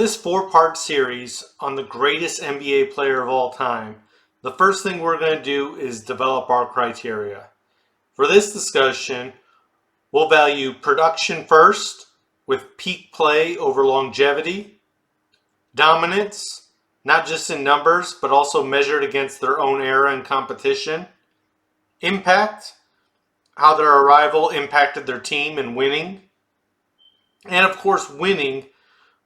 this four-part series on the greatest NBA player of all time, the first thing we're going to do is develop our criteria. For this discussion, we'll value production first, with peak play over longevity, dominance, not just in numbers, but also measured against their own era and competition, impact, how their arrival impacted their team in winning, and of course winning,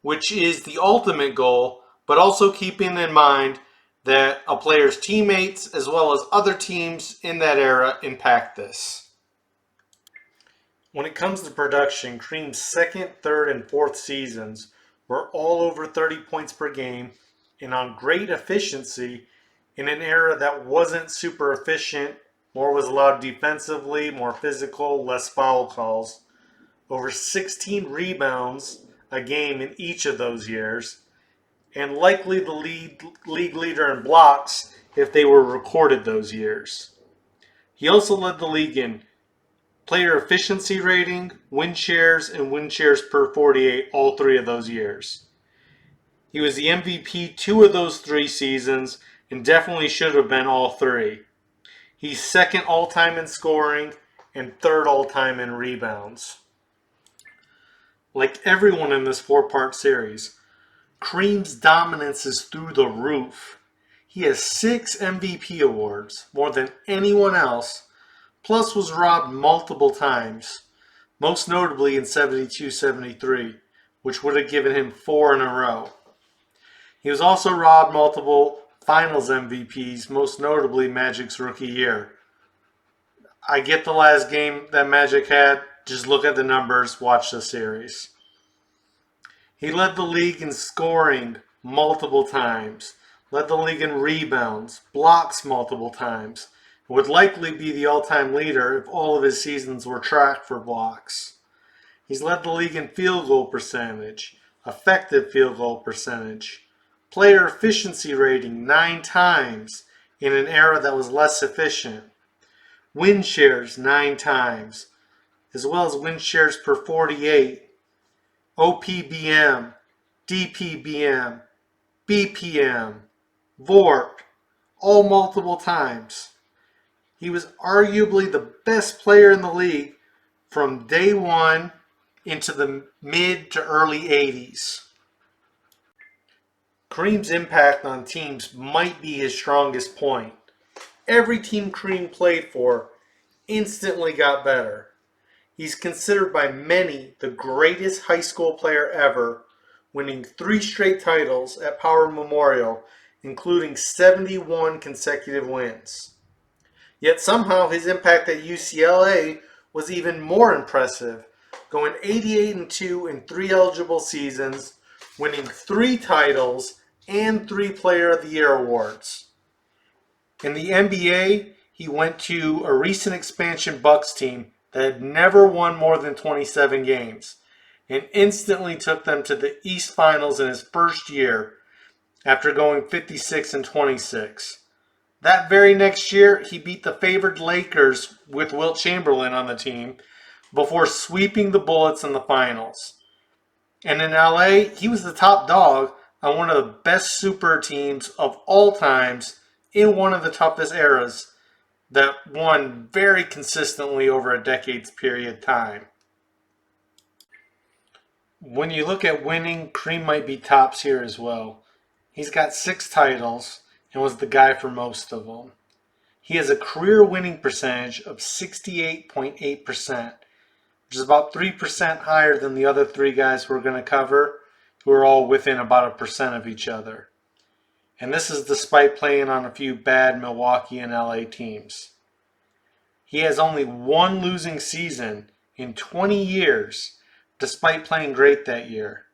which is the ultimate goal, but also keeping in mind that a player's teammates as well as other teams in that era impact this. When it comes to production, Kareem's second, third, and fourth seasons were all over 30 points per game and on great efficiency in an era that wasn't super efficient, more was allowed defensively, more physical, less foul calls. Over 16 rebounds a game in each of those years, and likely the league leader in blocks if they were recorded those years. He also led the league in player efficiency rating, win shares, and win shares per 48 all three of those years. He was the MVP 2 of those 3 seasons and definitely should have been all 3. He's second all-time in scoring and third all-time in rebounds. Like everyone in this 4-part series, Kareem's dominance is through the roof. He has 6 MVP awards, more than anyone else, plus was robbed multiple times, most notably in 72-73, which would have given him 4 in a row. He was also robbed multiple Finals MVPs, most notably Magic's rookie year. I get the last game that Magic had, just look at the numbers, watch the series. He led the league in scoring multiple times, led the league in rebounds, blocks multiple times, and would likely be the all-time leader if all of his seasons were tracked for blocks. He's led the league in field goal percentage, effective field goal percentage, player efficiency rating 9 times in an era that was less efficient, win shares 9 times, as well as win shares per 48, OPBM, DPBM, BPM, Volk, all multiple times. He was arguably the best player in the league from day one into the mid to early 80s. Kareem's impact on teams might be his strongest point. Every team Kareem played for instantly got better. He's considered by many the greatest high school player ever, winning 3 straight titles at Power Memorial, including 71 consecutive wins. Yet somehow his impact at UCLA was even more impressive, going 88-2 in 3 eligible seasons, winning 3 titles and 3 Player of the Year awards. In the NBA, he went to a recent expansion Bucks team that had never won more than 27 games and instantly took them to the East Finals in his first year after going 56-26. That very next year, he beat the favored Lakers with Wilt Chamberlain on the team before sweeping the Bullets in the finals. And in LA, he was the top dog on one of the best super teams of all times in one of the toughest eras that won very consistently over a decade's period of time. When you look at winning, Kareem might be tops here as well. He's got 6 titles and was the guy for most of them. He has a career winning percentage of 68.8%, which is about 3% higher than the other 3 guys we're going to cover, who are all within about 1% of each other. And this is despite playing on a few bad Milwaukee and LA teams. He has only 1 losing season in 20 years, despite playing great that year.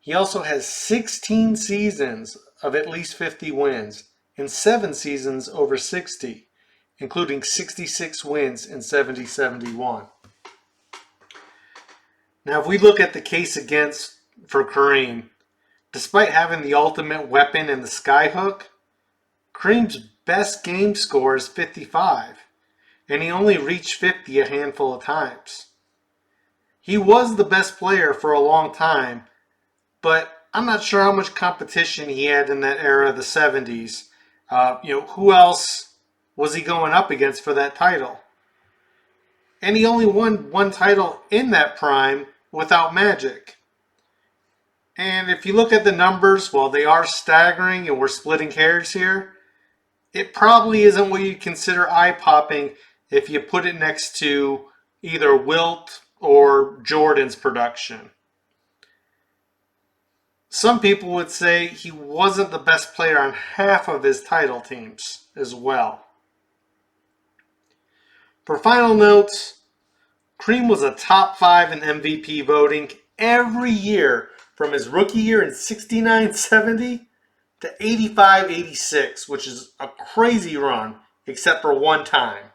He also has 16 seasons of at least 50 wins and 7 seasons over 60, including 66 wins in 70-71. Now, if we look at the case against for Kareem, despite having the ultimate weapon in the skyhook, Kareem's best game score is 55, and he only reached 50 a handful of times. He was the best player for a long time, but I'm not sure how much competition he had in that era of the 70s. Who else was he going up against for that title? And he only won one title in that prime without Magic. And if you look at the numbers, while they are staggering and we're splitting hairs here, it probably isn't what you'd consider eye-popping if you put it next to either Wilt or Jordan's production. Some people would say he wasn't the best player on half of his title teams as well. For final notes, Kareem was a top 5 in MVP voting every year from his rookie year in 69-70 to 85-86, which is a crazy run, except for one time.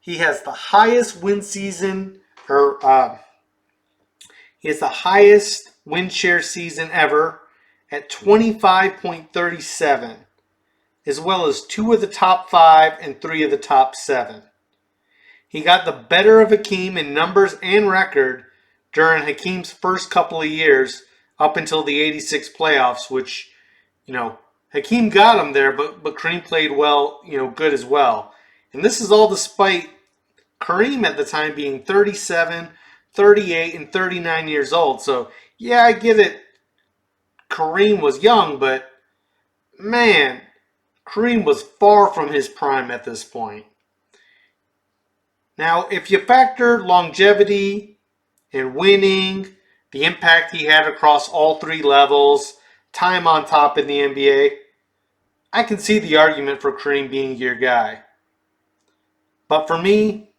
He has the highest win share season ever at 25.37, as well as 2 of the top 5 and 3 of the top 7. He got the better of Hakeem in numbers and record during Hakeem's first couple of years up until the 86 playoffs, which, Hakeem got him there, but Kareem played well, good as well. And this is all despite Kareem at the time being 37, 38, and 39 years old. So, yeah, I get it. Kareem was young, but, man, Kareem was far from his prime at this point. Now, if you factor longevity and winning, the impact he had across all 3 levels, time on top in the NBA, I can see the argument for Kareem being your guy. But for me,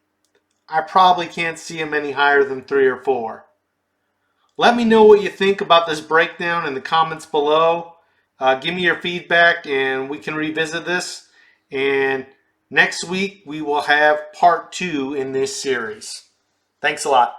I probably can't see him any higher than 3 or 4. Let me know what you think about this breakdown in the comments below. Give me your feedback and we can revisit this. And next week we will have part 2 in this series. Thanks a lot.